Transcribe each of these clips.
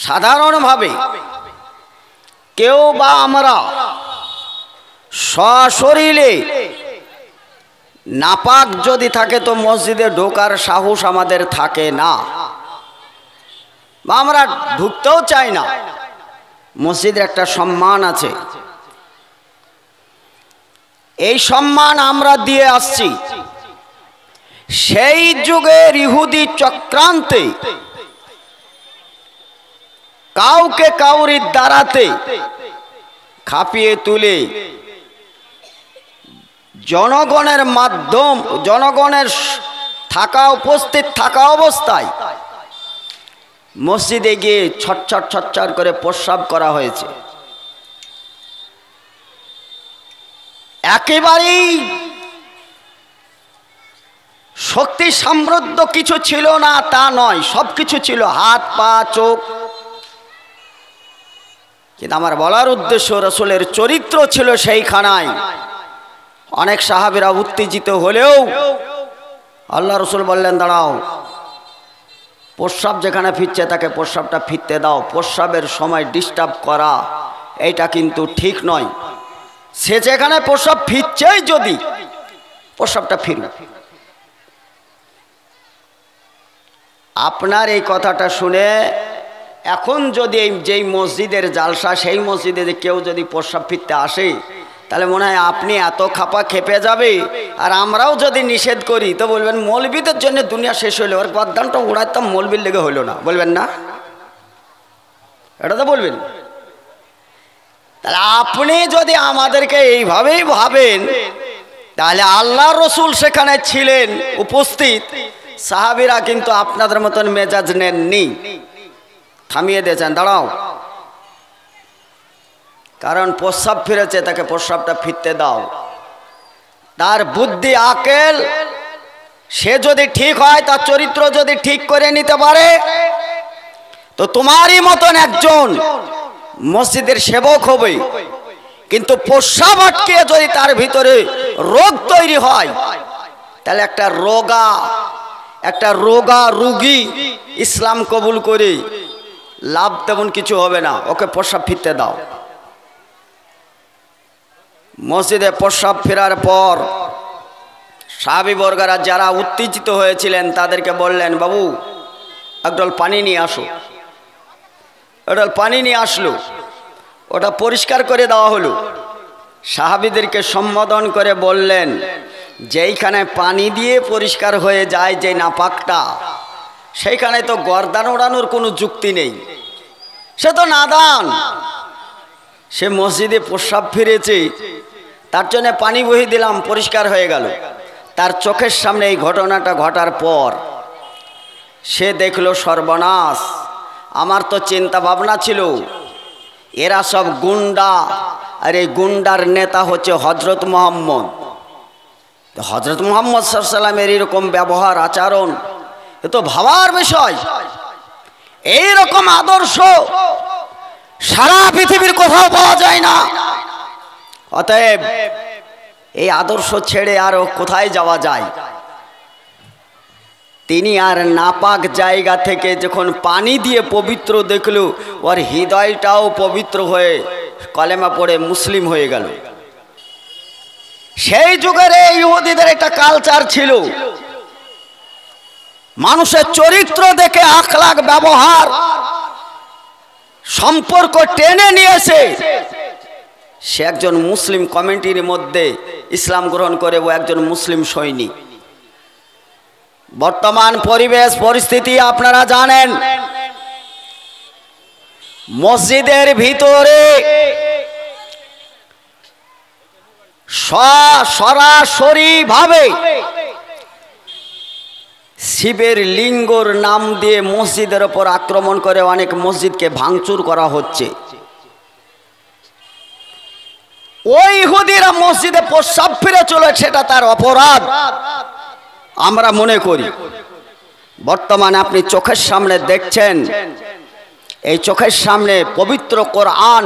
সাধারণভাবে কেউ বা আমরা সশরীরে নাপাক যদি থাকে তো মসজিদে ঢোকার সাহস আমাদের থাকে না, বা আমরা ঢুকতেও চাই না। মসজিদের একটা সম্মান আছে, এই সম্মান আমরা দিয়ে আসছি। সেই যুগের ইহুদি চক্রান্তে কাউকে কাউরির দ্বারাতে খাপিয়ে তুলে জনগণের জনগণের উপস্থিত থাকা অবস্থায় মসজিদে গিয়ে ছটছট করে প্রস্রাব করা হয়েছে। একেবারেই শক্তি সমৃদ্ধ কিছু ছিল না তা নয়, সব কিছু ছিল, হাত পা চোখ। কিন্তু আমার বলার উদ্দেশ্য, রাসূলের চরিত্র ছিল সেইখানায়। অনেক সাহাবীরা উত্তেজিত হলেও আল্লাহ রাসূল বললেন, দাঁড়াও, প্রস্রাব যেখানে ফিরছে তাকে প্রস্রাবটা ফিরতে দাও। প্রস্রাবের সময় ডিস্টার্ব করা এটা কিন্তু ঠিক নয়। সে যেখানে প্রস্রাব ফিরছেই যদি প্রস্রাবটা ফিরুক। আপনার এই কথাটা শুনে এখন যদি যেই মসজিদের জালসা, সেই মসজিদে কেউ যদি প্রস্রাব ফিরতে আসে তাহলে মনে হয় আপনি এত খাপা খেপে যাবে। আর আমরাও যদি নিষেধ করি তো বলবেন মৌলবীদের জন্য দুনিয়া শেষ হইলো, ওর গদ্দানটা উড়াইতাম মৌলবীর লেগে হইলো না, বলবেন না? এটা তো বলবেন। তাহলে আপনি যদি আমাদেরকে এইভাবেই ভাবেন তাহলে আল্লাহ রসুল সেখানে ছিলেন উপস্থিত, সাহাবীরা কিন্তু আপনাদের মতন মেজাজ নেননি, থামিয়ে দিয়েছেন, দাঁড়াও, কারণ প্রস্রাব ফিরেছে তাকে প্রস্রাবটা ফিরতে দাও। তার বুদ্ধি আকেল সে যদি ঠিক হয়, তার চরিত্র যদি ঠিক করে নিতে পারে তো তোমারই মতন একজন মসজিদের সেবক হবে। কিন্তু প্রস্রাব আটকে যদি তার ভিতরে রোগ তৈরি হয় তাহলে একটা রোগা রুগী ইসলাম কবুল করে লাভ তেমন কিছু হবে না, ওকে প্রস্রাব ফিরতে দাও। মসজিদে প্রস্রাব ফেরার পর সাহাবীবর্গরা যারা উত্তেজিত হয়েছিলেন তাদেরকে বললেন, বাবু একডল পানি নিয়ে আসো। একডল পানি নিয়ে আসলো, ওটা পরিষ্কার করে দেওয়া হলো। সাহাবীদেরকে সম্বোধন করে বললেন, যেইখানে পানি দিয়ে পরিষ্কার হয়ে যায় যে নাপাকটা, সেইখানে তো গর্দান ওড়ানোর কোনো যুক্তি নেই, সে তো নাদান। সে মসজিদে প্রস্রাব ফিরেছে, তার জন্য পানি বহিয়ে দিলাম, পরিষ্কার হয়ে গেল। তার চোখের সামনে এই ঘটনাটা ঘটার পর সে দেখলো সর্বনাশ। আমার তো চিন্তা ভাবনা ছিল এরা সব গুন্ডা, আর এই গুন্ডার নেতা হচ্ছে হযরত মুহাম্মদ। হযরত মুহাম্মদ সাল্লাল্লাহু আলাইহি ওয়াসাল্লামের এরকম ব্যবহার আচরণ, এ তো ভাবার বিষয়। এইরকম আদর্শ সারা পৃথিবীর কোথাও পাওয়া যায় না। অতএব এই আদর্শ ছেড়ে আরো কোথায় যাওয়া যায়? তিনি আর নাপাক জায়গা থেকে যখন পানি দিয়ে পবিত্র দেখল, ওর হৃদয়টাও পবিত্র হয়ে কলেমা পড়ে মুসলিম হয়ে গেল। সেই যুগের ইহুদিদের একটা কালচার ছিল, মানুষের চরিত্র দেখে আখলাক, ব্যবহার, সম্পর্ক টেনে নিয়েছে। সে একজন মুসলিম কমিউনিটির মধ্যে ইসলাম গ্রহণ করে ও একজন মুসলিম সৈনিক। বর্তমান পরিবেশ পরিস্থিতি আপনারা জানেন, মসজিদের ভিতরে সরাসরি ভাবে শিবের লিঙ্গর নাম দিয়ে মসজিদের ওপর আক্রমণ করে অনেক মসজিদকে ভাঙচুর করা হচ্ছে। ওই ইহুদিরা মসজিদে প্রস্রাব ফিরে চলে, সেটা তার অপরাধ আমরা মনে করি। বর্তমানে আপনি চোখের সামনে দেখছেন এই চোখের সামনে পবিত্র কোরআন,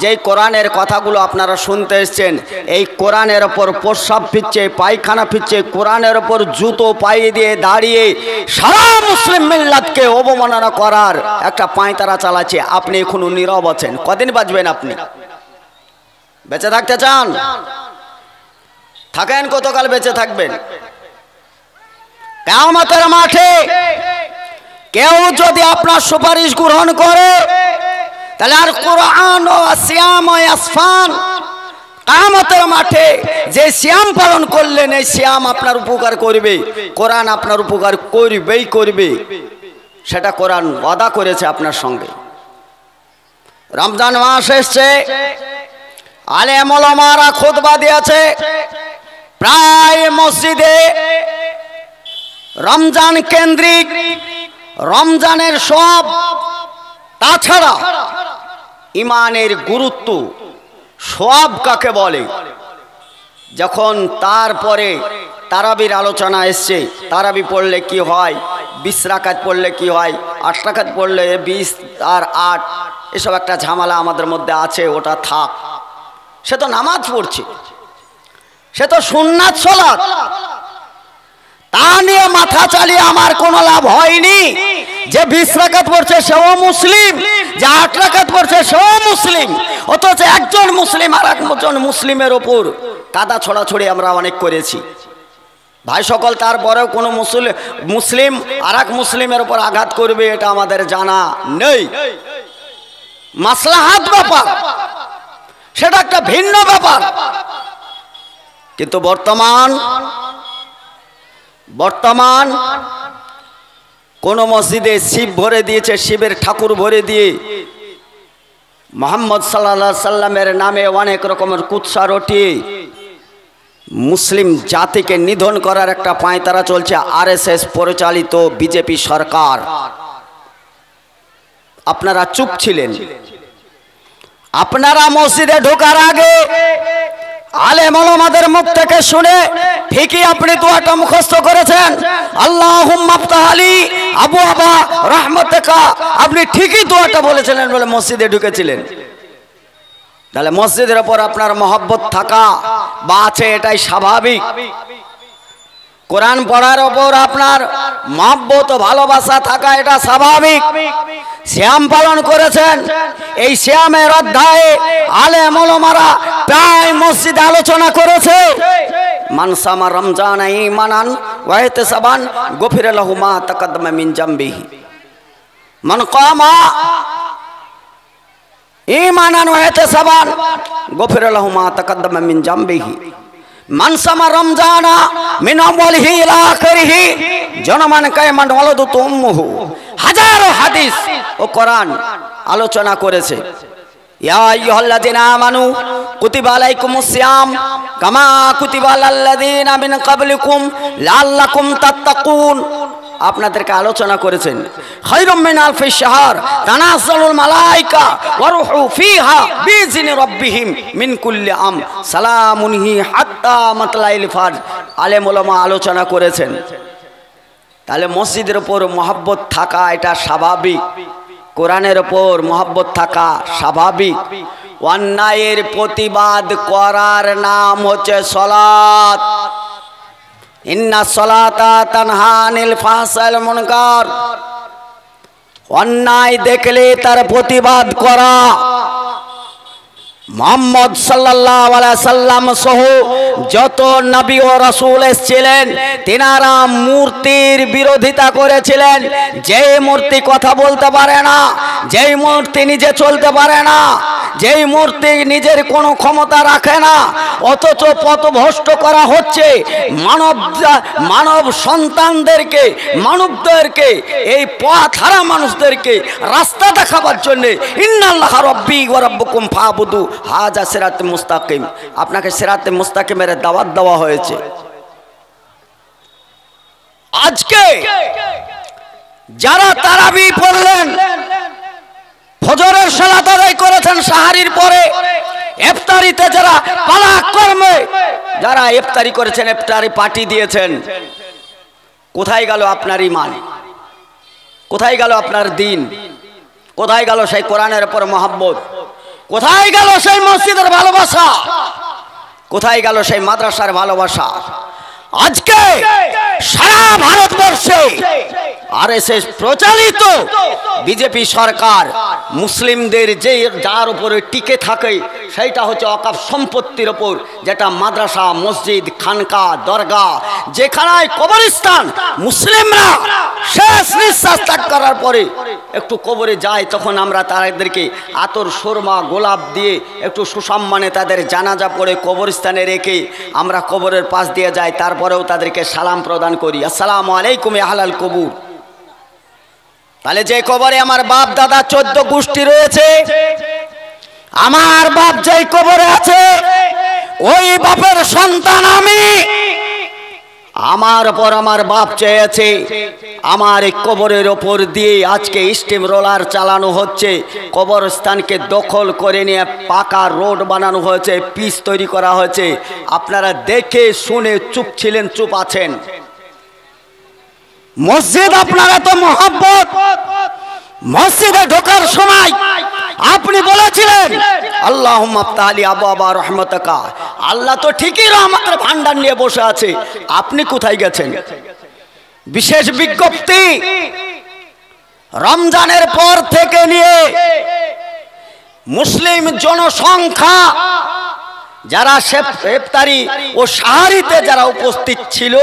যেই কোরআনের কথাগুলো আপনারা শুনতে এসেছেন, এই কোরআনের ওপর প্রস্রাব ফিরছে, পায়খানা ফিরছে, কোরআনের ওপর জুতো পায়ে দিয়ে দাঁড়িয়ে সারা মুসলিম মিল্লাতকে অবমাননা করার একটা পাঁয়তারা চালাচ্ছে। আপনি এখনো নীরব আছেন। কদিন বাঁচবেন আপনি? বেঁচে থাকতে চান? থাকেন, কতকাল বেঁচে থাকবেন? কিয়ামতের মাঠে কেউ যদি আপনার সুপারিশ গ্রহণ করে, তাহলে আর কোরআন ও সিয়াম ও আসফান, কিয়ামতের মাঠে যে সিয়াম পালন করলেন, এই সিয়াম আপনার উপকার করবে, কোরআন আপনার উপকার করবেই করবে। সেটা কোরআন ওয়াদা করেছে আপনার সঙ্গে। রমজান মাস এসছে, আলেম ওলামারা খুতবা দিয়েছে, প্রায় মসজিদে রমজান কেন্দ্রিক, রমজানের সব, তাছাড়া ইমানের গুরুত্ব, সব কাকে বলে, যখন তারপরে তারাবির আলোচনা এসছে, তারাবি পড়লে কি হয়, 20 রাকাত পড়লে কি হয়, 8 রাকাত পড়লে 20 আর 8, এসব একটা ঝামেলা আমাদের মধ্যে আছে। ওটা থাক, সে তো নামাজ পড়ছে, সে তো সুন্নাত সালাত, তা নিয়ে মাথা চালিয়ে আমার কোনো লাভ হয়নি। যে 20 রাকাত পড়ছে সেও মুসলিম, যে 8 রাকাত পড়ছে সেও মুসলিম, অথচ একজন মুসলিম আর একজন মুসলিমের ওপর কাদা ছড়াছড়ি আমরা অনেক করেছি ভাই সকল। তারপরেও কোনো মুসলিম আর এক মুসলিমের ওপর আঘাত করবে এটা আমাদের জানা নেই। মাসলাহাত ব্যাপার, সেটা একটা ভিন্ন ব্যাপার। কিন্তু বর্তমান কোন মসজিদে শিব ভরে দিয়েছে, শিবের ঠাকুর ভরে দিয়ে মুহাম্মদ সাল্লাল্লাহু আলাইহি সাল্লামের নামে অনেক রকমের কুৎসা রটিয়ে মুসলিম জাতিকে নিধন করার একটা পাঁয়তারা চলছে আরএসএস পরিচালিত বিজেপি সরকার। আপনারা চুপ ছিলেন। আপনারা মসজিদে ঢোকার আগে আলেম ওলামাদের মুখ থেকে শুনে ঠিকই আপনি দোয়াটা মুখস্থ করেছেন, আল্লাহুম্মা ইফতাহ লি আবওয়াবা রাহমাতিকা, আপনি ঠিকই দোয়াটা বলেছিলেন বলে মসজিদে ঢুকেছিলেন। তাহলে মসজিদের ওপর আপনার মহব্বত থাকা বা আছে, এটাই স্বাভাবিক। কোরআন পড়ার ওপর আপনার মহব্বত ও ভালোবাসা থাকা, এটা স্বাভাবিক। সিয়াম পালন করেছেন, এই সিয়ামের অধ্যায়ে আলেম ওলামারা প্রায় মসজিদে আলোচনা করেছে, মান সামা রমজান ঈমানান ওয়া ইহতিসাবান গুফিরা লাহু মা তাকাদ্দামা মিন জামবিহি, মান কামা ঈমানান ওয়া ইহতিসাবান গুফিরা লাহু মা তাকাদ্দামা মিন জামবিহি, মান সামা রমজানা মিন আওয়ালিহি ইলা আখিরিহি জনমান কায়মান ওয়ালাদাতু উম্মুহু। হাজারো হাদিস ও কোরআন আলোচনা করেছে। ইয়া আইয়ুহাল্লাযিনা আমানু কুতিবা আলাইকুমুস সিয়াম কামা কুতিবা আলাল্লাযিনা মিন ক্বাবলিকুম লাআল্লাকুম তাত্তাকুন। আপনাদেরকে আলোচনা করেছেন, খায়রুম মিন আলফি শাহর তানাজ্জালুল মালায়েকা ওয়া রূহু ফিহা বিইজনি রাব্বিহিম মিন কুল্লি আম সালামুন হি হাত্তা মাতলাইল ফাজর। আলেম ওলামা আলোচনা করেছেন। তাহলে মসজিদের উপর মহব্বত থাকা এটা স্বাভাবিক, কোরআনের উপর মহব্বত থাকা স্বাভাবিক। অন্যায়ের প্রতিবাদ করার নাম হচ্ছে সালাত। ইন্না সালাতা তানহা আনিল ফাহশাইল মুনকার। অন্যায় দেখলে তার প্রতিবাদ করা। মুহাম্মদ সাল্লাল্লাহু আলাইহি সাল্লাম সহ যত নবী ও রাসূল এসেছিলেন, তিনারা মূর্তির বিরোধিতা করেছিলেন। যেই মূর্তি কথা বলতে পারে না, যেই মূর্তি নিজে চলতে পারে না, যেই মূর্তি নিজের কোনো ক্ষমতা রাখে না, অথচ পথভ্রষ্ট করা হচ্ছে মানব সন্তানদেরকে, মানবদেরকে, এই পথহারা মানুষদেরকে রাস্তা দেখাবার জন্য ইন্নাল্লাহা রাব্বি ওয়া রাব্বুকুম ফাবুদু হাজা সিরাতে মুস্তাকিম। আপনাকে সিরাতে মুস্তাকিমের দাওয়াত দেওয়া হয়েছে। আজকে যারা তারাবি পড়লেন, ফজরের সালাত আদায় করেছেন সাহারির পরে, ইফতারিতে যারা পালাক্রমে যারা ইফতারি করেছেন, ইফতারি পার্টি দিয়েছেন, কোথায় গেল আপনার ঈমান? কোথায় গেল আপনার দিন? কোথায় গেল সেই কোরআনের উপর মহব্বত? কোথায় গেল সেই মসজিদের ভালোবাসা? কোথায় গেল সেই মাদ্রাসার ভালোবাসা? আজকে সারা ভারতবর্ষে আরএসএস প্রচালিত বিজেপি সরকার মুসলিমদের যে যার উপরে টিকে থাকে সেইটা হচ্ছে ওয়াকফ সম্পত্তির ওপর, যেটা মাদ্রাসা, মসজিদ, খানকা, দরগা, যেখানে কবরস্থান। মুসলিমরা শেষ নিঃশ্বাস ত্যাগ করার পরে একটু কবরে যায়, তখন আমরা তাদেরকে আতর, সুরমা, গোলাপ দিয়ে একটু সুসম্মানে তাদের জানাজা পড়ে কবরস্থানে রেখে আমরা কবরের পাশ দিয়ে যাই, তারপরেও তাদেরকে সালাম প্রদান করি, আসসালামু আলাইকুম আহলাল কবুর। তাহলে যে কবরে আমার বাপ দাদা 14 গোষ্ঠী রয়েছে, আমার বাপ যেই কবরে আছে ওই বাপের সন্তান আমি, আমার পর আমার বাপ চেয়েছে আমার এই কবরের ওপর দিয়ে আজকে স্টিম রোলার চালানো হচ্ছে, কবরস্থানকে দখল করে নিয়ে পাকা রোড বানানো হয়েছে, পিচ তৈরি করা হয়েছে। আপনারা দেখে শুনে চুপ ছিলেন, চুপ আছেন। মসজিদ আপনারা তো মহব্বত, মসজিদে ঢোকার সময় আপনি বলেছিলেন আল্লাহুম্মা আফতাহ লি আবওয়াবা রাহমাতিকা, আল্লাহ তো ঠিকই রহমতের ভান্ডার নিয়ে বসে আছে, আপনি কোথায় গেছেন? বিশেষ বিজ্ঞপ্তি, রমজানের পর থেকে নিয়ে মুসলিম জনসংখ্যা যারা ইফতারি ও সাহারিতে যারা উপস্থিত ছিল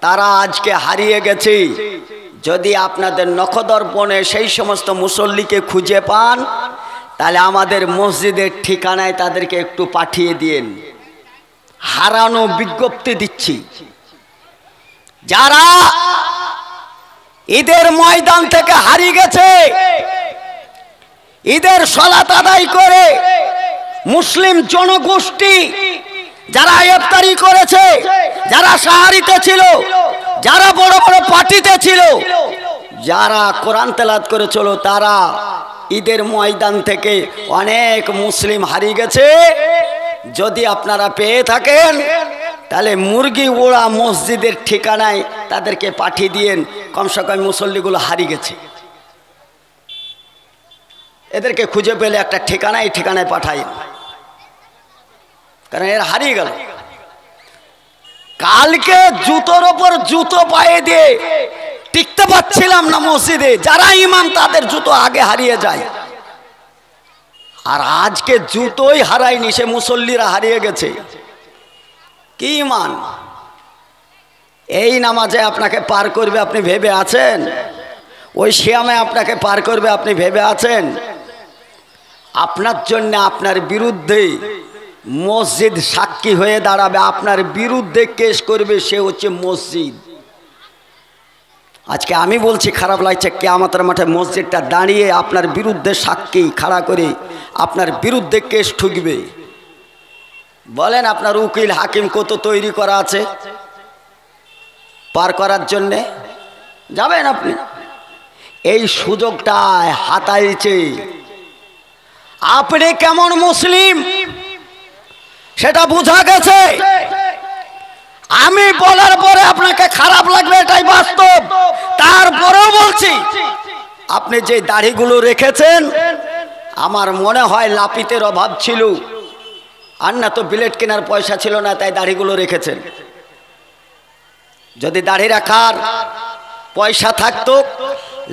তারা আজকে হারিয়ে গেছে। যদি আপনাদের নখদর্পণে সেই সমস্ত মুসল্লিকে খুঁজে পান তাহলে আমাদের মসজিদের ঠিকানায় তাদেরকে একটু পাঠিয়ে দিন। হারানো বিজ্ঞপ্তি দিচ্ছি, যারা ঈদের ময়দান থেকে হারিয়ে গেছে, ঈদের সালাত আদায় করে মুসলিম জনগোষ্ঠী যারা ইফতারি করেছে, যারা সাহারিতে ছিল, যারা বড় বড় পার্টিতে ছিল, যারা কোরআন তেলাওয়াত করেছিল, তারা ঈদের ময়দান থেকে অনেক মুসলিম হারিয়ে গেছে। যদি আপনারা পেয়ে থাকেন তাহলে মুরগি ওড়া মসজিদের ঠিকানায় তাদেরকে পাঠিয়ে দিয়েন, কমসে কম মুসল্লিগুলো হারিয়ে গেছে, এদেরকে খুঁজে পেলে একটা ঠিকানায় পাঠাই, কারণ এরা হারিয়ে গেল। কালকে জুতোর ওপর জুতো পায়ে দিয়ে টিকতে পারছিলাম না মসজিদে, যারা ইমাম তাদের জুতো আগে হারিয়ে যায়, আর আজকে জুতোই হারায়নি, সে মুসল্লিরা হারিয়ে গেছে। কি ইমান? এই নামাজে আপনাকে পার করবে আপনি ভেবে আছেন? ওই সিয়ামে আপনাকে পার করবে আপনি ভেবে আছেন? আপনার জন্য আপনার বিরুদ্ধে মসজিদ সাক্ষী হয়ে দাঁড়াবে, আপনার বিরুদ্ধে কেস করবে, সে হচ্ছে মসজিদ। আজকে আমি বলছি, খারাপ লাগছে, কিয়ামতের মাঠে মসজিদটা দাঁড়িয়ে আপনার বিরুদ্ধে সাক্ষী খাড়া করে আপনার বিরুদ্ধে কেস ঠুকবে। বলেন আপনার উকিল হাকিম কত তৈরি করা আছে পার করার জন্যে, যাবেন আপনি। এই সুযোগটা হাতাইছে। আপনি কেমন মুসলিম সেটা বোঝা গেছে। আমি বলার পরে আপনাকে খারাপ লাগবে, এটাই বাস্তব। তারপরেও বলছি, আপনি যে দাড়িগুলো রেখেছেন আমার মনে হয় লাপিতের অভাব ছিল, আর না তো বিলেট কেনার পয়সা ছিল না, তাই দাড়িগুলো রেখেছেন। যদি দাড়ি রাখার পয়সা থাকতো,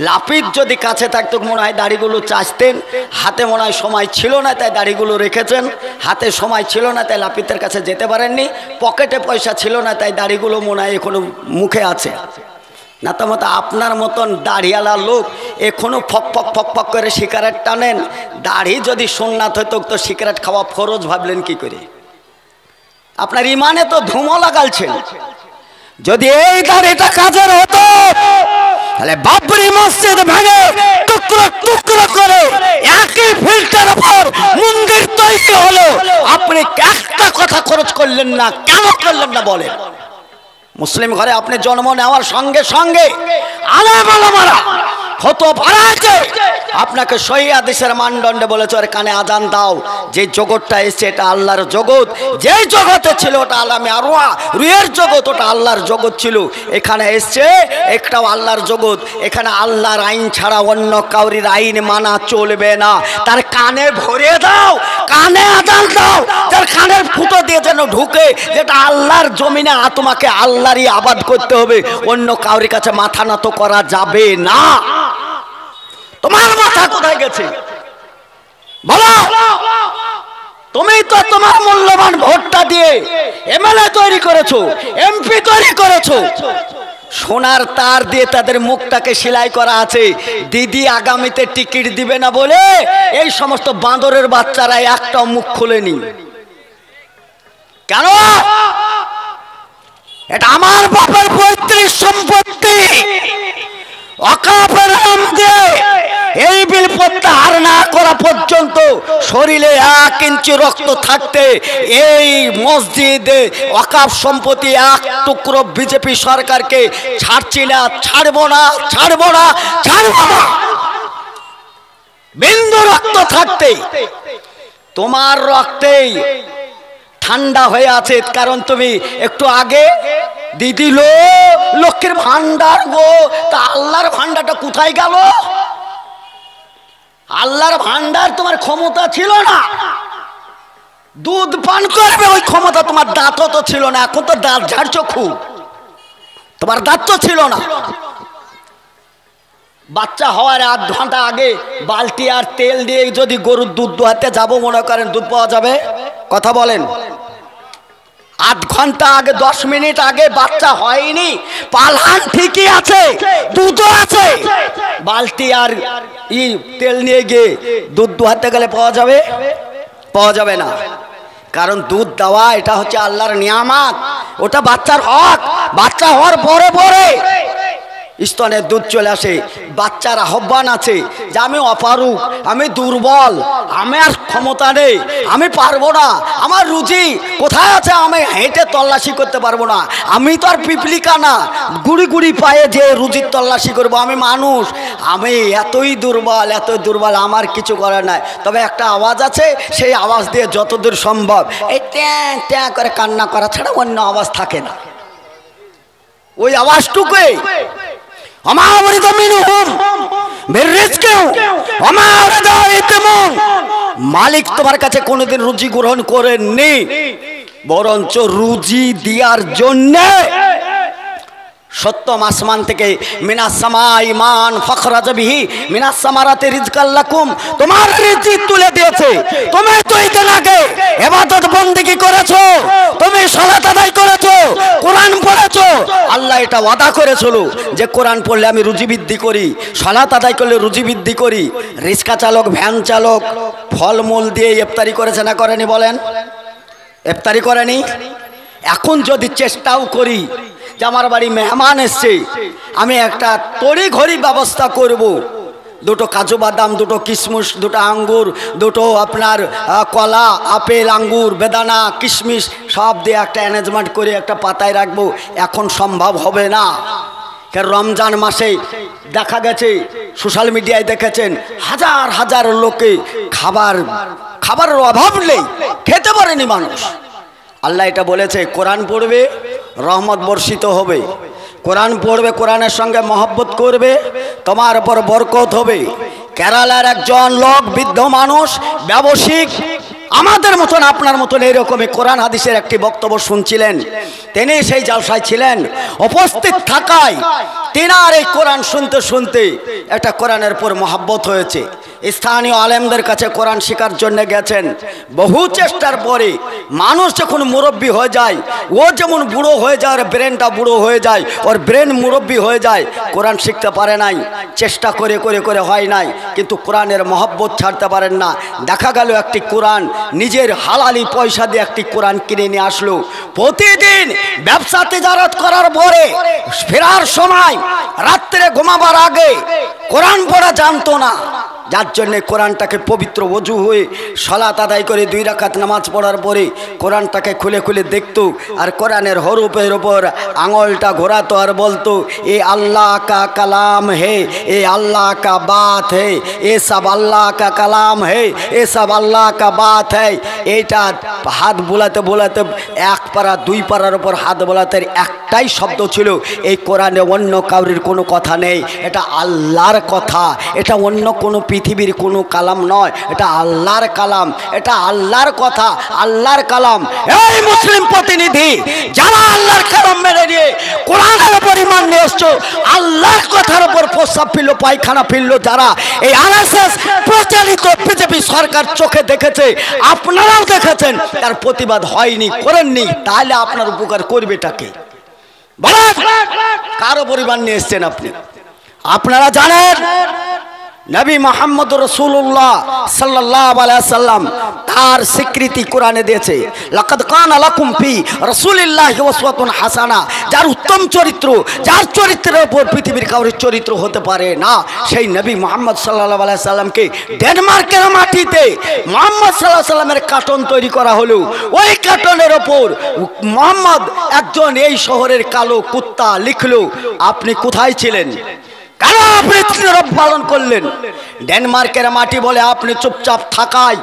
লাপিত যদি কাছে থাকতো, মনে হয় দাড়িগুলো চাচতেন। হাতে মনে হয় সময় ছিল না, তাই দাড়িগুলো রেখেছেন। হাতে সময় ছিল না, তাই লাপিতের কাছে যেতে পারেননি। পকেটে পয়সা ছিল না, তাই দাড়িগুলো মনে হয় এখনো মুখে আছে। না তো মতো আপনার মতন দাড়িওয়ালা লোক এখনো ফক ফক ফক ফক করে সিগারেট টানেন। দাড়ি যদি সুন্নাত হতো তো সিগারেট খাওয়া ফরজ ভাবলেন কি করে? আপনার ইমানে তো ধুমো লাগালছেন। যদি এই দাড়িটা কাজের হতো তাহলে বাবরি মসজিদ ভেঙে টুকরো টুকরো করে একই ফিল্টার উপর মন্দির তৈরি হলো, আপনি একটা কথা খরচ করলেন না, কেন করলেন না বলেন? মুসলিম ঘরে আপনি জন্ম নেওয়ার সঙ্গে সঙ্গে আলেম ওলামারা হতো ভাড়াছে আপনাকে সহি হাদিসের মানদণ্ডে বলেছে ওর কানে আজান দাও। যে জগৎটা এসছে এটা আল্লাহর জগৎ, যেই জগতে ছিল ওটা আলামে আরওয়াহ রুহের জগৎ, ওটা আল্লাহর জগৎ ছিল। এখানে এসছে একটাও আল্লাহর জগৎ। এখানে আল্লাহর আইন ছাড়া অন্য কাউরির আইন মানা চলবে না। তার কানে ভরে দাও, কানে আজান দাও, তার কানের ফুটো দিয়ে যেন ঢুকে, যেটা আল্লাহর জমিনে তোমাকে আল্লাহরই আবাদ করতে হবে, অন্য কাউরির কাছে মাথা নত করা যাবে না। তোমার মাথা কোথায় গেছে বলো? তুমি তো তোমার মূল্যবান ভোটটা দিয়ে এমএলএ তৈরি করেছো, এমপি তৈরি করেছো, সোনার তার দিয়ে তাদের মুখটাকে সেলাই করা আছে। দিদি আগামীতে টিকিট দিবে না বলে এই সমস্ত বাঁদরের বাচ্চারা একটাও মুখ খুলেনি। কেন? এটা আমার বাপের পৈতৃক সম্পত্তি। ওয়াকফের নাম দিয়ে এই বিল প্রত্যাহার না করা পর্যন্ত শরীরে 1 ইঞ্চি রক্ত থাকতে এই মসজিদে ওয়াকফ সম্পত্তি এক টুকরো বিজেপি সরকারকে ছাড়ছি না, ছাড়বো না, ছাড়বো না, ছাড়বো না। বিন্দু রক্ত থাকতে তোমার রক্তেই ঠান্ডা হয়ে আছে। কারণ তুমি একটু আগে দিদি লক্ষ্মীর ভান্ডার গো, তা আল্লাহর ভান্ডারটা কোথায় গেল? আল্লাহর ভান্ডার তোমার ক্ষমতা ছিল না, দুধ পান করবে ওই ক্ষমতা তোমার, দাঁতও তো ছিল না। এখন তো দাঁত ঝাড়ছো খুব, তোমার দাঁত তো ছিল না। বাচ্চা হওয়ার 8 ঘন্টা আগে বালতি আর তেল দিয়ে যদি গরুর দুধ দোহাতে যাবো মনে করেন, দুধ পাওয়া যাবে? কথা বলেন। 8 ঘন্টা আগে 10 মিনিট আগে বাচ্চা হয়নি, পালহান ঠিকই আছে, দুধও আছে, বালতি আর তেল নিয়ে গিয়ে দুধ দোহাতে গেলে পাওয়া যাবে? পাওয়া যাবে না। কারণ দুধ দেওয়া এটা হচ্ছে আল্লাহর নিয়ামত, ওটা বাচ্চার হক। বাচ্চা হওয়ার পরে পরে স্তনের দুধ চলে আসে, বাচ্চার আহ্বান আছে যে আমি অপারুক, আমি দুর্বল, আমি আর ক্ষমতা নেই, আমি পারবো না, আমার রুচি কোথায় আছে, আমি হেঁটে তল্লাশি করতে পারবো না, আমি তো আর পিপলিকা না গুড়ি গুড়ি পায়ে যে রুচির তল্লাশি করবো, আমি মানুষ, আমি এতই দুর্বল, এত দুর্বল, আমার কিছু করার নাই। তবে একটা আওয়াজ আছে, সেই আওয়াজ দিয়ে যতদূর সম্ভব এই ট্যাঁ ট্যাঁ করে কান্না করা ছাড়া অন্য আওয়াজ থাকে না। ওই আওয়াজটুকুই মালিক তোমার কাছে কোনোদিন রুজি গ্রহণ করেননি, বরঞ্চ রুজি দেওয়ার জন্যে সত্যম আসমান থেকে মিনাস সামাই মান ফখরাজ বিহি মিনাস সামারাতি রিজকাল লাকুম, তোমার রিজিক তুলে দিয়েছে। তুমি তো ঈদের আগে ইবাদত বندگی করেছো, তুমি সালাত আদায় করেছো, কোরআন পড়েছো। আল্লাহ এটা ওয়াদা করেছিল যে কোরআন পড়লে আমি রুজি বৃদ্ধি করি, সালাত আদায় করলে রুজি বৃদ্ধি করি। রিক্সা চালক, ভ্যান চালক ফলমূল দিয়ে ইফতারি করেছে না করেনি বলেন? ইফতারি করেনি? এখন যদি চেষ্টাও করি যে আমার বাড়ি মেহমান এসছে, আমি একটা তড়িঘড়ি ব্যবস্থা করব, 2টো কাজু বাদাম, 2টো কিশমিশ, 2টো আঙ্গুর, 2টো আপনার কলা, আপেল, আঙ্গুর, বেদানা, কিশমিশ সব দিয়ে একটা অ্যারেঞ্জমেন্ট করে একটা পাতায় রাখবো, এখন সম্ভব হবে না। কারণ রমজান মাসে দেখা গেছে, সোশ্যাল মিডিয়ায় দেখেছেন, হাজার হাজার লোকে খাবারের অভাব নেই, খেতে পারেনি মানুষ। আল্লাহ এটা বলেছে, কোরআন পড়বে রহমত বর্ষিত হবে, কোরআন পড়বে, কোরআনের সঙ্গে মহব্বত করবে, তোমার উপর বরকত হবে। কেরালার একজন লোক, বৃদ্ধ মানুষ, ব্যবসায়িক, আমাদের মতন আপনার মতন এইরকমই কোরআন হাদিসের একটি বক্তব্য শুনছিলেন। তিনি সেই জলসায় ছিলেন, উপস্থিত থাকায় তিনার এই কোরআন শুনতে শুনতে একটা কোরআনের উপর মহব্বত হয়েছে। স্থানীয় আলেমদের কাছে কোরআন শেখার জন্য গেছেন। বহু চেষ্টার পরে মানুষ যখন মুরব্বী হয়ে যায়, ও যেমন বুড়ো হয়ে যায়, ওর ব্রেনটা বুড়ো হয়ে যায়, ওর ব্রেন মুরব্বী হয়ে যায়, কোরআন শিখতে পারে নাই, চেষ্টা করে করে করে হয় নাই, কিন্তু কোরআনের মহব্বত ছাড়তে পারেন না। দেখা গেল একটি কোরআন নিজের হালালি পয়সা দিয়ে একটি কোরআন কিনে নিয়ে আসলো। প্রতিদিন ব্যবসা তিজারত করার পরে ফেরার সময় রাত্রে ঘুমাবার আগে কোরআন পড়া জানতো না, যার জন্যে কোরআনটাকে পবিত্র ওযু হয়ে সালাত আদায় করে 2 রাকাত নামাজ পড়ার পরে কোরআনটাকে খুলে খুলে দেখতো আর কোরআনের হরফের ওপর আঙুলটা ঘোরাতো আর বলতো এ আল্লাহ কা কালাম হে, এ আল্লাহ কা বাত হে, এ সব আল্লাহ কা কালাম হে, এ সব আল্লাহ কা বাত হে। এইটা হাত বোলাতে বোলাতে 1 পারা 2 পারার ওপর হাত বোলাতে একটাই শব্দ ছিল, এই কোরআনে অন্য কাউরির কোনো কথা নেই, এটা আল্লাহর কথা, এটা অন্য কোনো পৃথিবীর কোনো কালাম নয়, এটা আল্লাহর কালাম, এটা আল্লাহর কথা, আল্লাহর কালাম। এই মুসলিম প্রতিনিধি যারা আল্লাহর কালাম মেনে নিয়ে কোরআনের উপর ঈমান নিয়ে এসছো, আল্লাহর কথার উপর প্রস্রাব ফিরলো পায়খানা ফিরলো, যারা এই আরএসএস প্রচালিত বিজেপি সরকার চোখে দেখেছে, আপনারাও দেখেছেন, তার প্রতিবাদ হয়নি, করেননি, তাহলে আপনার উপকার করবেটাকে? বলেন কার উপর ঈমান নিয়ে এসছেন আপনি? আপনারা জানেন নবী মুহাম্মদ রাসূলুল্লাহ সাল্লাল্লাহু আলাইহি ওয়াসাল্লাম তার স্বীকৃতি কোরআনে দিয়েছে, লাকাদ কানা লাকুম ফি রাসূলিল্লাহি উসওয়াতুন হাসানা। যার উত্তম চরিত্র, যার চরিত্রের উপর পৃথিবীর কারোর চরিত্র হতে পারে না, সেই নবী মুহাম্মদ সাল্লাল্লাহু আলাইহি ওয়াসাল্লামকে ডেনমার্কের মাটিতে মুহাম্মদ সাল্লাল্লাহু আলাইহি ওয়াসাল্লামের কার্টন তৈরি করা হলো। ওই কার্টনের ওপর মুহাম্মদ একজন এই শহরের কালো কুত্তা লিখলো, আপনি কোথায় ছিলেন, কেন আপনি নীরব পালন করলেন? ডেনমার্কের মাটি বলে আপনি চুপচাপ থাকায়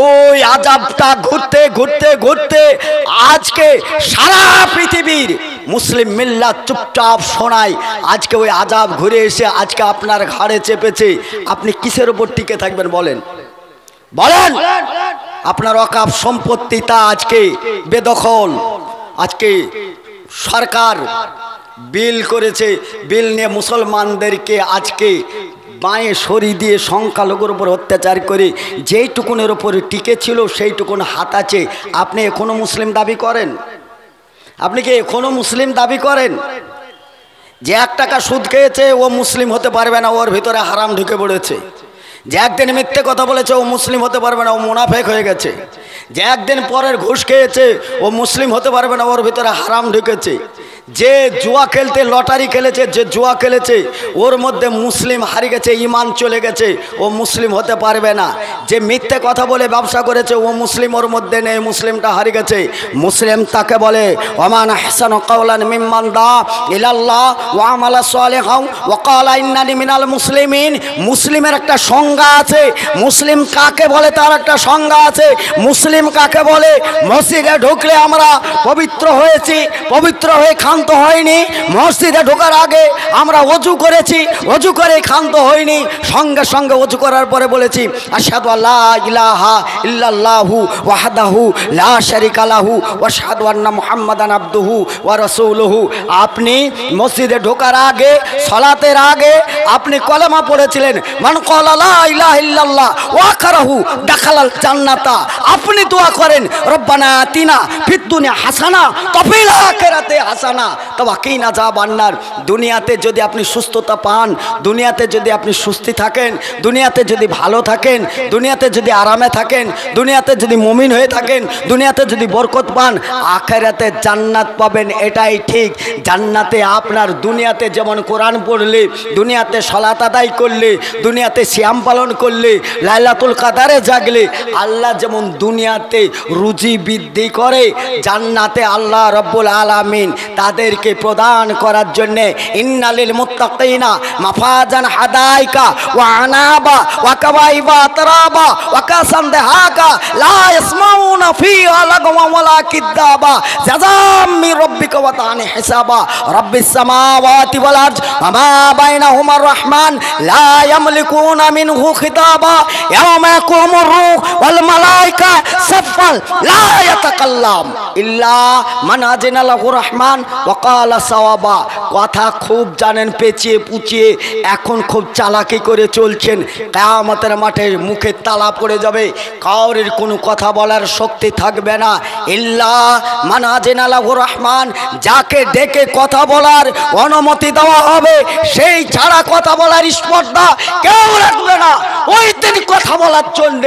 ওই আযাবটা ঘুরতে ঘুরতে ঘুরতে আজকে সারা পৃথিবীর মুসলিম মিল্লাত চুপচাপ শোনায়। আজকে ওই আযাব ঘুরে এসে আজকে আপনার ঘাড়ে চেপেছে, আপনি কিসের উপর টিকে থাকবেন বলেন? বলেন আপনার ওয়াকফ সম্পত্তি তা আজকে বেদখল। আজকে সরকার বিল করেছে, বিল নিয়ে মুসলমানদেরকে আজকে বাঁয়ে সরি দিয়ে সংখ্যালঘুর উপর অত্যাচার করে যেইটুকুনের উপরে টিকে ছিল সেইটুকুন হাতাচ্ছে। আপনি এখনো মুসলিম দাবি করেন? আপনি কি এখনো মুসলিম দাবি করেন? যে 1 টাকা সুদ খেয়েছে ও মুসলিম হতে পারবে না, ওর ভিতরে হারাম ঢুকে পড়েছে। যে একদিন মিথ্যে কথা বলেছে ও মুসলিম হতে পারবে না, ও মুনাফেক হয়ে গেছে। যে একদিন পরের ঘুষ খেয়েছে ও মুসলিম হতে পারবে না, ওর ভিতরে হারাম ঢুকেছে। যে জুয়া খেলতে লটারি খেলেছে, যে জুয়া খেলেছে ওর মধ্যে মুসলিম হারিয়ে গেছে, ঈমান চলে গেছে, ও মুসলিম হতে পারবে না। যে মিথ্যে কথা বলে ব্যবসা করেছে ও মুসলিম ওর মধ্যে নেই, মুসলিমটা হারিয়ে গেছে। মুসলিম তাকে বলে ওমান আহসানু কাওলান মিম্মান দা ইলাল্লাহ ওয়া আমালা সালিহান ওয়া ক্বালা ইন্নানি মিনাল মুসলিমিন। মুসলিমের একটা সংজ্ঞা আছে, মুসলিম কাকে বলে তার একটা সংজ্ঞা আছে। মুসলিম কাকে বলে? মসজিদে ঢুকলে আমরা পবিত্র হয়েছি, পবিত্র হয়ে ক্ষান্ত হয়নি। মসজিদে ঢোকার আগে আমরা ওযু করেছি, ওযু করে ক্ষান্ত হয়নি, সঙ্গে সঙ্গে ওযু করার পরে বলেছি আশহাদু আল্লা ইলাহা ইল্লাল্লাহু ওয়াহদাহু লা শারীকা লাহু ওয়া আশহাদু আন্না মুহাম্মাদান আবদুহু ওয়া রাসূলুহু। আপনি মসজিদে ঢোকার আগে, সালাতের আগে আপনি কলেমা পড়েছিলেন, মান ক্বালা লা ইলাহা ইল্লাল্লাহ ওয়া আখরাহু দাখালাল জান্নাতা। আপনি দোয়া করেন রব্বানা আতিনা ফিদ দুনিয়া হাসানা ওয়া ফিল আখিরাতি হাসানা ওয়া কিনা আযাবান নার। দুনিয়াতে যদি আপনি সুস্থতা পান, দুনিয়াতে যদি আপনি সুস্থি থাকেন, দুনিয়াতে যদি ভালো থাকেন, দুনিয়াতে যদি আরামে থাকেন, দুনিয়াতে যদি মুমিন হয়ে থাকেন, দুনিয়াতে যদি বরকত পান, আখিরাতে জান্নাত পাবেন। এটাই ঠিক। জান্নাতে আপনার দুনিয়াতে যেমন কোরআন পড়লে, দুনিয়াতে সালাত আদায় করলে, দুনিয়াতে সিয়াম পালন করলে, লাইলাতুল কাদারে জাগলে আল্লাহ যেমন দুনিয়াতে রুজি বৃদ্ধি করে, জান্নাতে আল্লাহ রব্বুল আলামিন তাদেরকে প্রদান করার জন্যে ইন্নালিল মুত্তাকিনা মাফাজান হাদাইকা ওয়া আনাবা ওয়া কাওয়াইবা আতরাবা ওয়া কাসান দেহাকা লা ইয়াসমাউনা ফিহা লাগওয়া ওয়ালা কিদাবা জাযাম মির রাব্বিকা ওয়া তাআনি হিসাবা রাব্বিস সামাওয়াতি ওয়াল আরদ ওয়া মা বাইনাহুমা রহমান লা ইয়ামলিকুনা মিনহু খিতাবা ইয়াওমা ইয়াকুমুর রূহ ওয়াল মালায়েকা সাফফান লা ইয়াতাকাল্লাম ইল্লা মান আযিনা লাহু রহমান ওয়া ক্বালা সাওয়াবা। কথা খুব জানেন, পেঁচিয়ে পুচিয়ে এখন খুব চালাকি করে চলছেন। কিয়ামতের মাঠে মুখে তালা পড়ে যাবে, কাউরির কোনো কথা বলার শক্তি থাকবে না। ইল্লা মান আযিনা লাহু রহমান, যাকে ডেকে কথা বলার অনুমতি দেওয়া হবে সেই ছাড়া কথা বলার স্পর্ধা কেউ রাখবে না। ওই দিন কথা বলার জন্য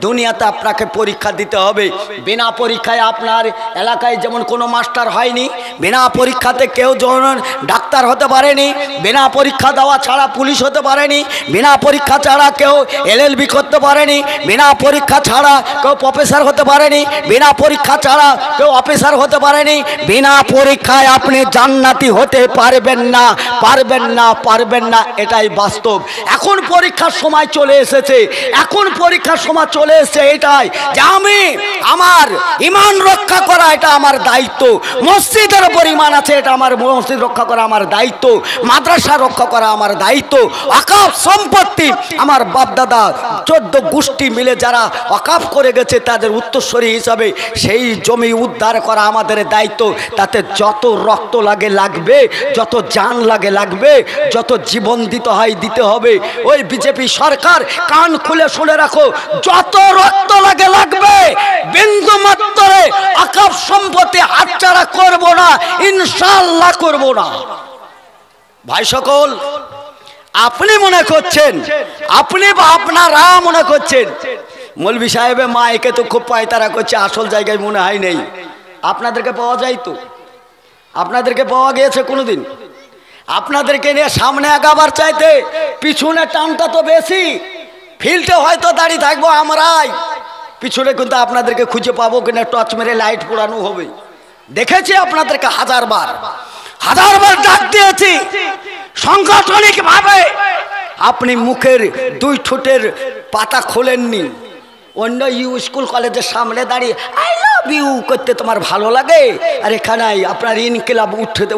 দুনিয়াতে আপনাকে পরীক্ষা দিতে হবে। বিনা পরীক্ষায় আপনার এলাকায় যেমন কোনো মাস্টার হয়নি, বিনা পরীক্ষাতে কেউ যেমন ডাক্তার হতে পারেনি, বিনা পরীক্ষা দেওয়া ছাড়া পুলিশ হতে পারেনি, বিনা পরীক্ষা ছাড়া কেউ LLB করতে পারেনি, বিনা পরীক্ষা ছাড়া কেউ প্রফেসর হতে পারেনি, বিনা পরীক্ষা ছাড়া কেউ অফিসার হতে পারেনি। বিনা পরীক্ষায় আপনি জান্নাতি হতে পারবেন না, পারবেন না, পারবেন না, এটাই বাস্তব। এখন পরীক্ষার সময় চলে এসেছে, এখন পরীক্ষার সময় চলে এসেছে এটাই যে আমি আমার ঈমান রক্ষা করা এটা আমার দায়িত্ব। মসজিদের উপর ঈমান আছে, এটা আমার মসজিদ রক্ষা করা আমার দায়িত্ব। মাদ্রাসা রক্ষা করা আমার দায়িত্ব। ওয়াকফ সম্পত্তি আমার বাপ দাদা 14 গোষ্ঠী মিলে যারা ওয়াকফ করে গেছে তাদের উত্তরসূরি হিসাবে সেই জমি উদ্ধার করা আমাদের দায়িত্ব। তাতে যত রক্ত লাগে লাগবে, যত জান লাগে লাগবে, যত জীবন দিতে হয় দিতে হবে। ওই বিজেপি সরকার কান খুলে শুনে রাখো, যত রক্ত লাগে লাগবে, বিন্দু মাত্রে ওয়াকফ সম্পত্তি হাতছাড়া করব না, ইনশাআল্লাহ করব না। ভাই সকল, আপনি মনে করছেন, আপনি বা আপনারা মনে করছেন মৌলভী সাহেবের মা একে তো খুব পায়তারা করছে, আসল জায়গায় মনে হয় নেই। আপনাদেরকে পাওয়া যায় তো? আপনাদেরকে পাওয়া গিয়েছে কোনোদিন? আপনাদেরকে নিয়ে সামনে আগাবার চাইতে পিছনে টানটা তো বেশি। ফিল্ডে হয়তো দাঁড়িয়ে থাকবো আমরাই, পিছনে কিন্তু আপনাদেরকে খুঁজে পাবো কিনা টর্চ মেরে লাইট পোড়ানো হবে। দেখেছি আপনাদেরকে হাজারবার ডাক দিয়েছি সাংগঠনিক ভাবে। আপনি মুখের 2 ঠোঁটের পাতা খোলেননি। অন্য স্কুল কলেজের সামনে দাঁড়িয়ে আই লাভ ইউ করতে তোমার ভালো লাগে, আর এখানে আপনার ইনকিলাব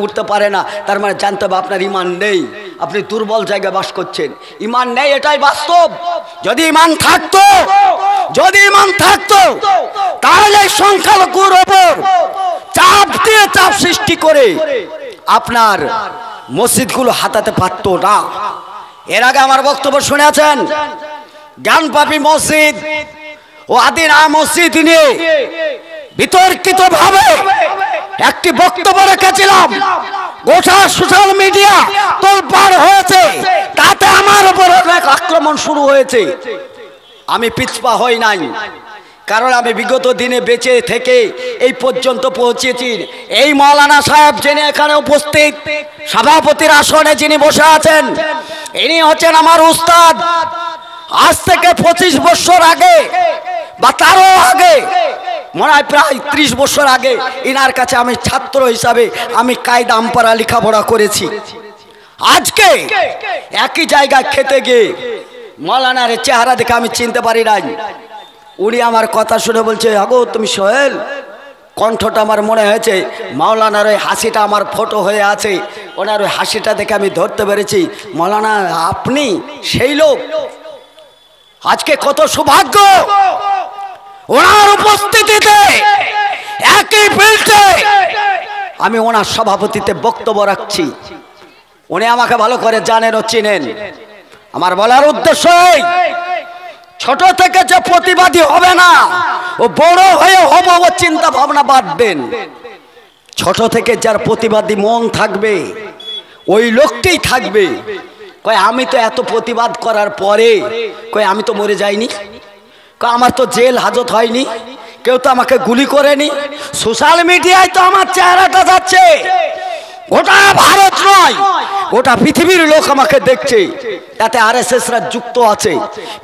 উঠতে পারে না, তার মানে জানতে হবে আপনার ঈমান নেই, আপনি দুর্বল জায়গায় বাস করছেন। ঈমান নেই, এটাই বাস্তব। যদি ঈমান থাকতো, যদি ঈমান থাকতো তাহলে সংখ্যালঘুর ওপর চাপ দিয়ে চাপ সৃষ্টি করে আপনার মসজিদগুলো হাতাতে পারতো না। এর আগে আমার বক্তব্য শুনেছেন, জ্ঞানপাপী মসজিদ ও আদিনা মসজিদ নিয়ে বিতর্কিত ভাবে একটি বক্তব্য রেখেছিলাম। গোটা সোশ্যাল মিডিয়া তোলপাড় হয়েছে, তাতে আমার উপর অনেক আক্রমণ শুরু হয়েছে। আমি পিছপা হই নাই, কারণ আমি বিগত দিনে বেঁচে থেকে এই পর্যন্ত পৌঁছেছি। এই মাওলানা সাহেব যিনি এখানে উপস্থিত, সভাপতির আসনে যিনি বসে আছেন, ইনি হচ্ছেন আমার উস্তাদ। আজ থেকে 25 বছর আগে বা তারও আগে, মনে হয় প্রায় 30 বছর আগে, ইনার কাছে আমি ছাত্র হিসাবে আমি কায়দা আমপারা লেখাপড়া করেছি। আজকে একই জায়গায় খেতে গিয়ে মাওলানার চেহারা দেখে আমি চিনতে পারি নাই। উনি আমার কথা শুনে বলছে, আগো তুমি সোহেল? কণ্ঠটা আমার মনে হয়েছে মাওলানার ওই হাসিটা আমার ফটো হয়ে আছে, ওনার ওই হাসিটা দেখে আমি ধরতে পেরেছি মাওলানা আপনি সেই লোক। আজকে কত সৌভাগ্য ওনার উপস্থিতিতে একই ফিল্ডে আমি ওনার সভাপতিতে বক্তব্য রাখছি। উনি আমাকে ভালো করে জানেন ও চিনেন। আমার বলার উদ্দেশ্য, ছোট থেকে যে প্রতিবাদী হবে না, ও বড় হয়ে হব ও চিন্তা ভাবনা বাদ দেন। ছোট থেকে যার প্রতিবাদী মন থাকবে ওই লোকটাই থাকবে। কয় আমি তো এত প্রতিবাদ করার পরে কয় আমি তো মরে যাইনি, কয় আমার তো জেল হাজত হয়নি, কেউ তো আমাকে গুলি করেনি, সোশ্যাল মিডিয়ায় তো আমার চেহারাটা যাচ্ছে, গোটা ভারত নয় গোটা পৃথিবীর লোক আমাকে দেখছে। তাতে RSSরা যুক্ত আছে,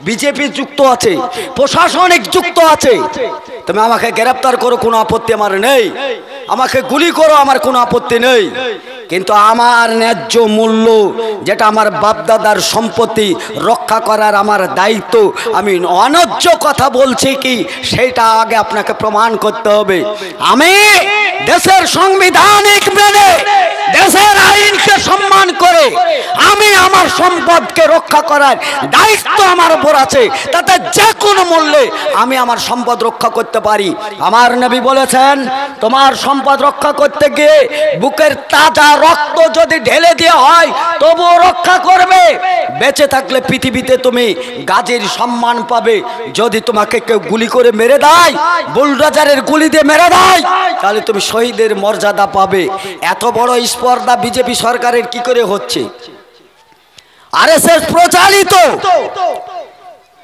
বিজেপি যুক্ত আছে, প্রশাসনিক যুক্ত আছে। তুমি আমাকে গ্রেফতার করো, কোনো আপত্তি আমার নেই, আমাকে গুলি করো, আমার কোনো আপত্তি নেই। কিন্তু আমার ন্যায্য মূল্য, যেটা আমার বাপদাদার সম্পত্তি রক্ষা করার আমার দায়িত্ব, আমি অন্যায্য কথা বলছি কি সেটা আগে আপনাকে প্রমাণ করতে হবে। আমি দেশের সাংবিধানিক মেনে দেশের আইনকে সম্মান করে আমি আমার সম্পদকে রক্ষা করার দায়িত্ব আমার উপর আছে। তাতে যে কোনো মূল্যে আমি আমার সম্পদ রক্ষা করতে পারি। আমার নবী বলেছেন, তোমার সম্পদ রক্ষা করতে গিয়ে বুকের তাজা রক্ত যদি ঢেলে দেওয়া হয় তবুও রক্ষা করবে। বেঁচে থাকলে পৃথিবীতে তুমি গাজীর সম্মান পাবে, যদি তোমাকে কেউ গুলি করে মেরে দেয়, বুলডোজারের গুলি দিয়ে মেরে দেয়, তাহলে তুমি শহীদের মর্যাদা পাবে। এত বড় স্পর্ধা বিজেপি সরকারের কি করে হচ্ছে? RSS প্রচালিত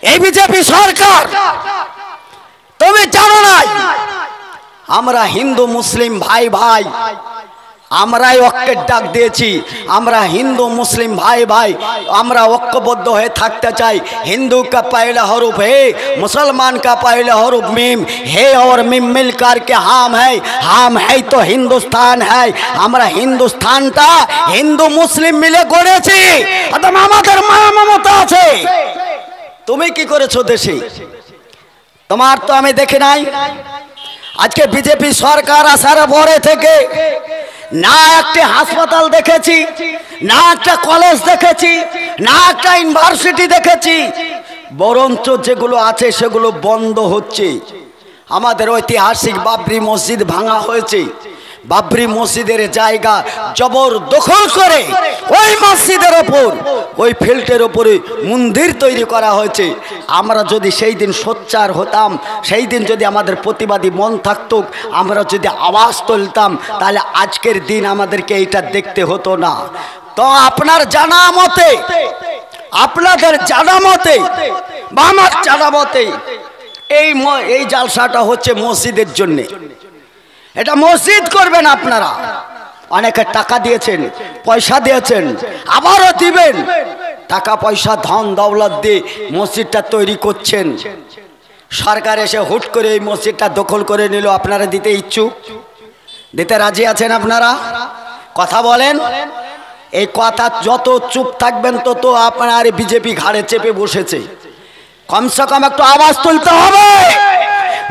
এই বিজেপি সরকার, তুমি জানো না আমরা হিন্দু মুসলিম ভাই ভাই, আমরাই ঐক্যের ডাক দিয়েছি। আমরা হিন্দু মুসলিম ভাই ভাই, আমরা ঐক্যবদ্ধ হয়ে থাকতে চাই। হিন্দু का पहला हरूफ है, मुसलमान का पहला हरूफ मीम है और मीम मिलकर के हाम है तो हिंदुस्तान है। আমরা হিন্দুস্তানটা হিন্দু মুসলিম মিলে গড়েছি। একদম আমাদের মায়া মমতা আছে। তুমি কি করেছো দেশে? তোমার তো আমি দেখি নাই। আজকে বিজেপি সরকার আসার পরে থেকে না একটা হাসপাতাল দেখেছি, না একটা কলেজ দেখেছি, না একটা ইউনিভার্সিটি দেখেছি, বরঞ্চ যেগুলো আছে সেগুলো বন্ধ হচ্ছে। আমাদের ঐতিহাসিক বাবরি মসজিদ ভাঙা হয়েছে। বাবরি মসজিদের জায়গা জবরদখল করে ওই মসজিদের ওপর, ওই ফিল্ডের ওপরে মন্দির তৈরি করা হয়েছে। আমরা যদি সেই দিন সোচ্চার হতাম, সেই দিন যদি আমাদের প্রতিবাদী মন থাকতো, আমরা যদি আওয়াজ তুলতাম, তাহলে আজকের দিন আমাদেরকে এইটা দেখতে হতো না। তো আপনার জানা মতে, আপনাদের জানা মতে বা আমার জানা মতে এই জালসাটা হচ্ছে মসজিদের জন্যে। এটা মসজিদ করবেন আপনারা। অনেকে টাকা দিয়েছেন, পয়সা দিয়েছেন, আবারও দিবেন। টাকা পয়সা ধন দৌলত দিয়ে মসজিদটা তৈরি করছেন। সরকার এসে হুট করে এই মসজিদটা দখল করে নিল। আপনারা দিতে ইচ্ছুক? দিতে রাজি আছেন আপনারা? কথা বলেন। এই কথা যত চুপ থাকবেন তত আপনার বিজেপি ঘাড়ে চেপে বসেছে। কমসে কম একটু আওয়াজ তুলতে হবে।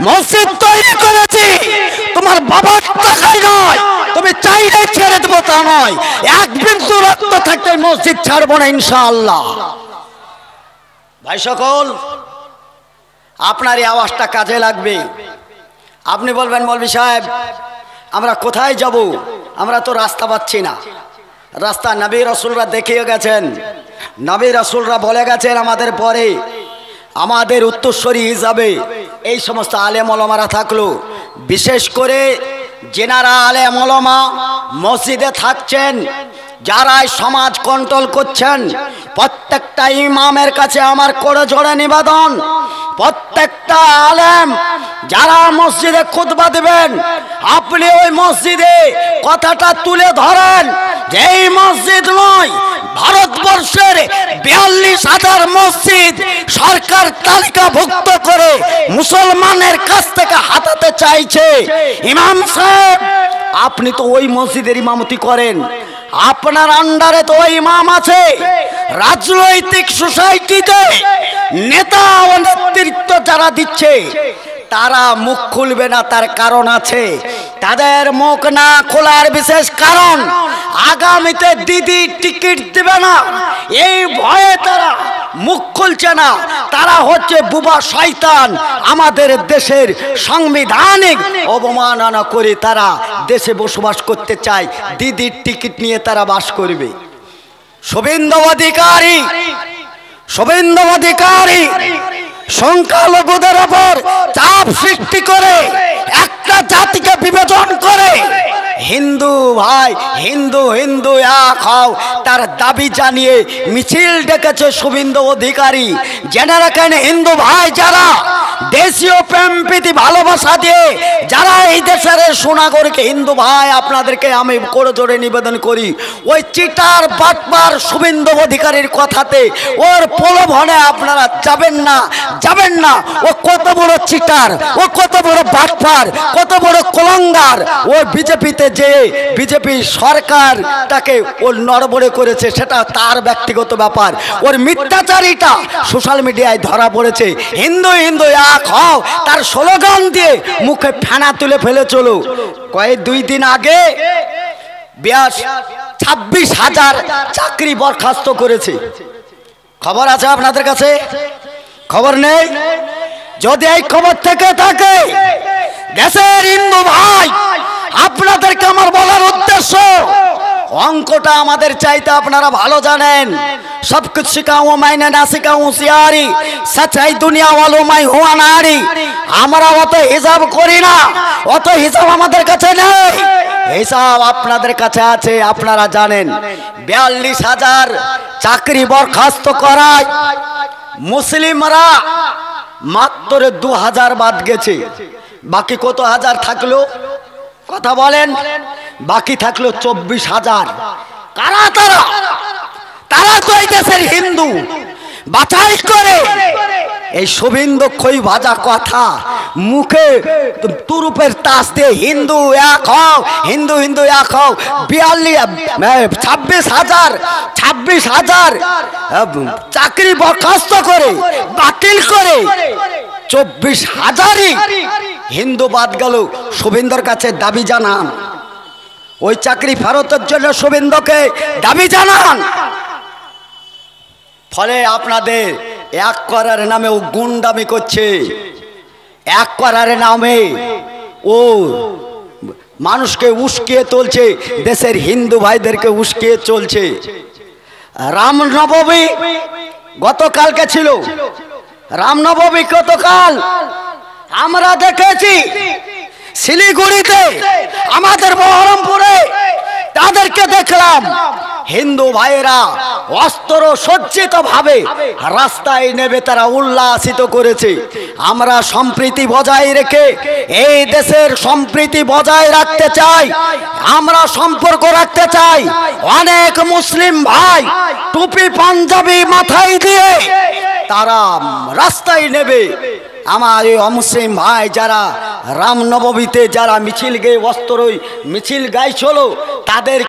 মসজিদ তৈরি করেছি তোমার বাবার টাকায় নয়, তুমি চাইলে ছেড়ে দেবো তা নয়। এক বিন্দু রক্ত থাকতে মসজিদ ছাড়বো না ইনশাআল্লাহ। ভাই সকল, আপনার এই আওয়াজটা কাজে লাগবে। আপনি বলবেন মৌলভী সাহেব আমরা কোথায় যাব? আমরা তো রাস্তা পাচ্ছি না। রাস্তা নবী রাসূলরা দেখিয়ে গেছেন। নবী রাসূলরা বলে গেছেন আমাদের পরে আমাদের উত্তরসূরি হিসাবে এই সমস্ত আলেম ওলামারা থাকলো। বিশেষ করে যেনারা আলেম ওলামা মসজিদে থাকছেন, যারা সমাজ কন্ট্রোল করছেন, প্রত্যেকটা ইমামের কাছে আমার করে জোড়ে নিবেদন, প্রত্যেকটা আলেম যারা মসজিদে খুতবা দিবেন, আপনি ওই মসজিদে কথাটা তুলে ধরেন যে এই মসজিদ নয়, ভারতবর্ষের 42,000 মসজিদ সরকার তালিকাভুক্ত করে মুসলমানের কাছ থেকে হাতাতে চাইছে। ইমাম সাহেব আপনি তো ওই মসজিদের ইমামতি করেন, আপনার আন্ডারে তো ওই ইমাম আছে। রাজনৈতিক সোসাইটিতে নেতা ও নেতৃত্ব যারা দিচ্ছে তারা মুখ খুলবে না, তার কারণ আছে। তাদের মুখ না খোলার বিশেষ কারণ, আগামীতে দিদি টিকিট দেবে না এই ভয়ে তারা মুখ খুলছে না। তারা হচ্ছে বুবা শয়তান। আমাদের দেশের সাংবিধানিক অবমাননা করে তারা দেশে বসবাস করতে চায়। দিদির টিকিট নিয়ে তারা বাস করবে। শুভেন্দু অধিকারী সংখ্যালঘুদের ওপর চাপ সৃষ্টি করে একটা জাতিকে বিভাজন করে হিন্দু ভাই হিন্দু হিন্দু এক হও তার দাবি জানিয়ে মিছিল ডেকেছে শুভেন্দু অধিকারী। জেনে রাখেন হিন্দু ভাই যারা দেশীয় প্রেম প্রীতি ভালোবাসা দিয়ে যারা এই দেশের সোনাগরকে, হিন্দু ভাই আপনাদেরকে আমি করে জোরে নিবেদন করি, ওই চিটার বাটপার শুভেন্দু অধিকারীর কথাতে ওর প্রলোভনে আপনারা যাবেন না। ও কত বড় চিটার, ও কত বড় বাটপার, কত বড় কলঙ্গার। ও বিজেপিতে যে বিজেপি সরকার তাকে ও নড়বড়ে করেছে সেটা তার ব্যক্তিগত ব্যাপার। ওর মিথ্যাচারিতা সোশ্যাল মিডিয়ায় ধরা পড়েছে। হিন্দু হিন্দু এক হও তার স্লোগান দিয়ে মুখে ফেনা তুলে ফেলে চলো। কয়েক 2 দিন আগে 26,000 চাকরি বরখাস্ত করেছে। খবর আছে আপনাদের কাছে? খবর নেই? যদি এই খবর থেকে থাকে দেশের হিন্দু ভাই, আপনাদেরকে আমার বলার উদ্দেশ্য অঙ্কটা আমাদের চাইতে আপনারা ভালো জানেন। सब कुछ सिखाऊं मैंने ना सिखाऊं सियारी, सच्चाई दुनिया वालों मैं हुआ नारी। আমরা অত হিসাব করি না, অত হিসাব আমাদের কাছে নেই। হিসাব আপনাদের কাছে আছে, আপনারা জানেন। 42,000 চাকরি বরখাস্ত করায় মুসলিমরা মাত্র 2000 বাদ গেছে, বাকি কত হাজার থাকলো কথা বলেন? বাকি থাকলো 24,000। কারা তারা? তারা তো এই দেশের হিন্দু। বাছাই করে এই শুভেন্দু খই ভাজা কথা মুখে তুরুপের তাস দিয়ে হিন্দু এক হও, হিন্দু হিন্দু এক হও। 26,000 চাকরি বরখাস্ত করে বাতিল করে 24,000ই হিন্দু বাদ গেল। শুভেন্দুর কাছে দাবি জানান, ওই চাকরি ফেরতের জন্য শুভেন্দুকে দাবি জানান। ফলে আপনাদের এক করার নামে ও গুন্ডামি করছে, এক করার নামে ও মানুষকে উস্কিয়ে তুলছে, দেশের হিন্দু ভাইদেরকে উস্কিয়ে চলছে। রামনবমী গতকালকে ছিল, রামনবমী গতকাল আমরা দেখেছি শিলিগুড়িতে, আমাদের বহরমপুরে তাদেরকে দেখলাম হিন্দু ভাইয়েরা অস্ত্র সজ্জিত ভাবে রাস্তায় নেমে তারা উল্লাসিত করেছে। আমরা সম্প্রীতি বজায় রেখে এই দেশের সম্প্রীতি বজায় রাখতে চাই, আমরা সম্পর্ক রাখতে চাই। অনেক মুসলিম ভাই টুপি পাঞ্জাবি মাথায় দিয়ে তারা রাস্তায় নেবে। আমার এই অমুসলিম ভাই যারা রামনবমীতে যারা মিছিল গিয়ে অস্ত্র মিছিল গাইছিল তাদের